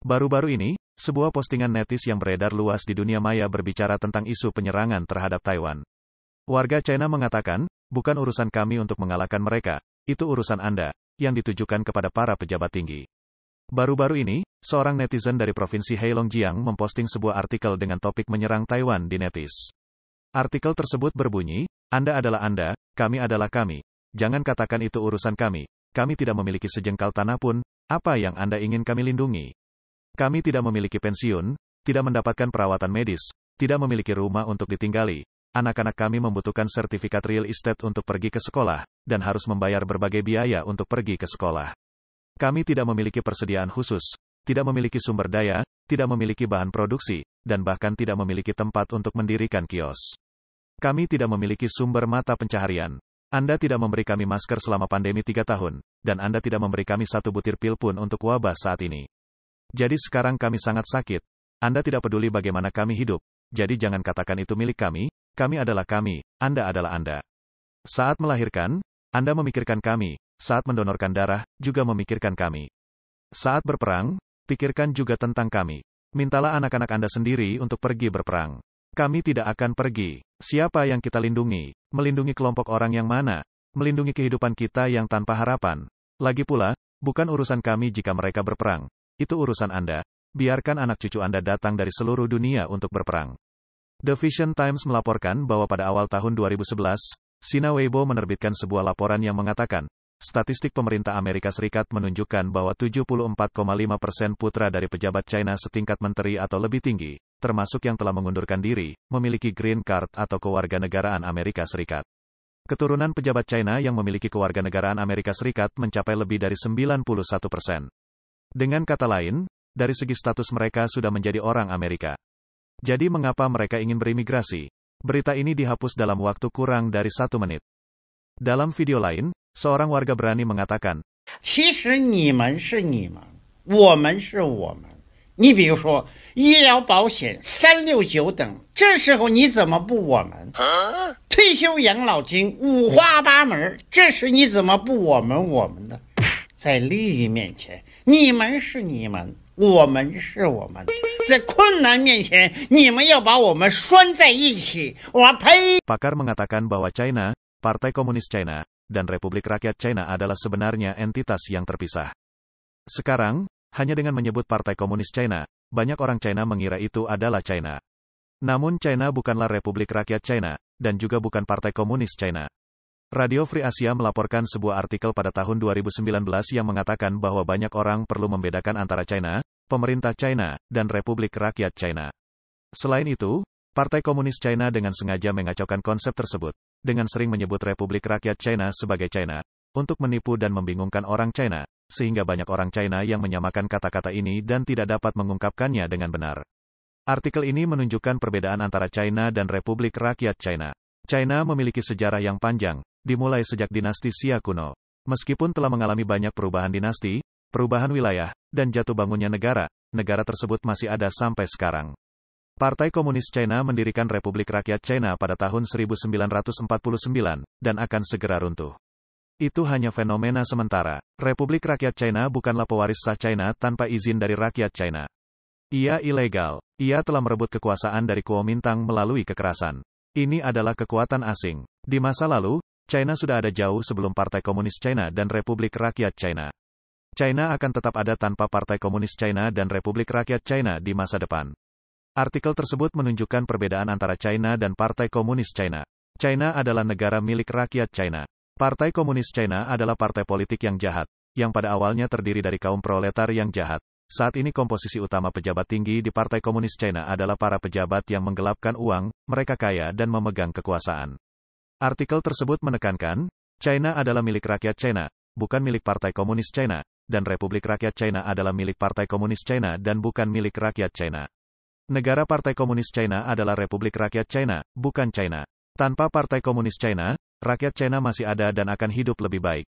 Baru-baru ini, sebuah postingan netis yang beredar luas di dunia maya berbicara tentang isu penyerangan terhadap Taiwan. Warga China mengatakan, bukan urusan kami untuk mengalahkan mereka, itu urusan Anda, yang ditujukan kepada para pejabat tinggi. Baru-baru ini, seorang netizen dari provinsi Heilongjiang memposting sebuah artikel dengan topik menyerang Taiwan di netis. Artikel tersebut berbunyi, Anda adalah Anda, kami adalah kami. Jangan katakan itu urusan kami tidak memiliki sejengkal tanah pun, apa yang Anda ingin kami lindungi? Kami tidak memiliki pensiun, tidak mendapatkan perawatan medis, tidak memiliki rumah untuk ditinggali. Anak-anak kami membutuhkan sertifikat real estate untuk pergi ke sekolah, dan harus membayar berbagai biaya untuk pergi ke sekolah. Kami tidak memiliki persediaan khusus, tidak memiliki sumber daya, tidak memiliki bahan produksi, dan bahkan tidak memiliki tempat untuk mendirikan kios. Kami tidak memiliki sumber mata pencaharian. Anda tidak memberi kami masker selama pandemi 3 tahun, dan Anda tidak memberi kami satu butir pil pun untuk wabah saat ini. Jadi sekarang kami sangat sakit. Anda tidak peduli bagaimana kami hidup, jadi jangan katakan itu milik kami adalah kami, Anda adalah Anda. Saat melahirkan, Anda memikirkan kami, saat mendonorkan darah, juga memikirkan kami. Saat berperang, pikirkan juga tentang kami. Mintalah anak-anak Anda sendiri untuk pergi berperang. Kami tidak akan pergi. Siapa yang kita lindungi? Melindungi kelompok orang yang mana? Melindungi kehidupan kita yang tanpa harapan. Lagi pula, bukan urusan kami jika mereka berperang. Itu urusan Anda. Biarkan anak cucu Anda datang dari seluruh dunia untuk berperang. The Vision Times melaporkan bahwa pada awal tahun 2011, Sina Weibo menerbitkan sebuah laporan yang mengatakan, statistik pemerintah Amerika Serikat menunjukkan bahwa 74,5% putra dari pejabat China setingkat menteri atau lebih tinggi, termasuk yang telah mengundurkan diri, memiliki green card atau kewarganegaraan Amerika Serikat. Keturunan pejabat China yang memiliki kewarganegaraan Amerika Serikat mencapai lebih dari 91%. Dengan kata lain, dari segi status mereka sudah menjadi orang Amerika. Jadi mengapa mereka ingin berimigrasi? Berita ini dihapus dalam waktu kurang dari 1 menit. Dalam video lain, seorang warga berani mengatakan, 其实你们是你们，我们是我们。你比如说医疗保险369等，这时候你怎么不我们？退休养老金五花八门，这时你怎么不我们的？在利益面前，你们是你们，我们是我们。在困难面前，你们要把我们拴在一起，我呸！ Pakar mengatakan bahwa China, Partai Komunis China, dan Republik Rakyat China adalah sebenarnya entitas yang terpisah. Sekarang, hanya dengan menyebut Partai Komunis China, banyak orang China mengira itu adalah China. Namun China bukanlah Republik Rakyat China, dan juga bukan Partai Komunis China. Radio Free Asia melaporkan sebuah artikel pada tahun 2019 yang mengatakan bahwa banyak orang perlu membedakan antara China, pemerintah China, dan Republik Rakyat China. Selain itu, Partai Komunis China dengan sengaja mengacaukan konsep tersebut, dengan sering menyebut Republik Rakyat China sebagai China, untuk menipu dan membingungkan orang China, sehingga banyak orang China yang menyamakan kata-kata ini dan tidak dapat mengungkapkannya dengan benar. Artikel ini menunjukkan perbedaan antara China dan Republik Rakyat China. China memiliki sejarah yang panjang, dimulai sejak dinasti Xia kuno. Meskipun telah mengalami banyak perubahan dinasti, perubahan wilayah, dan jatuh bangunnya negara, negara tersebut masih ada sampai sekarang. Partai Komunis China mendirikan Republik Rakyat China pada tahun 1949, dan akan segera runtuh. Itu hanya fenomena sementara. Republik Rakyat China bukanlah pewaris sah China tanpa izin dari rakyat China. Ia ilegal. Ia telah merebut kekuasaan dari Kuomintang melalui kekerasan. Ini adalah kekuatan asing. Di masa lalu, China sudah ada jauh sebelum Partai Komunis China dan Republik Rakyat China. China akan tetap ada tanpa Partai Komunis China dan Republik Rakyat China di masa depan. Artikel tersebut menunjukkan perbedaan antara China dan Partai Komunis China. China adalah negara milik rakyat China. Partai Komunis China adalah partai politik yang jahat, yang pada awalnya terdiri dari kaum proletar yang jahat. Saat ini komposisi utama pejabat tinggi di Partai Komunis China adalah para pejabat yang menggelapkan uang, mereka kaya dan memegang kekuasaan. Artikel tersebut menekankan, China adalah milik rakyat China, bukan milik Partai Komunis China, dan Republik Rakyat China adalah milik Partai Komunis China dan bukan milik rakyat China. Negara Partai Komunis China adalah Republik Rakyat China, bukan China. Tanpa Partai Komunis China, rakyat China masih ada dan akan hidup lebih baik.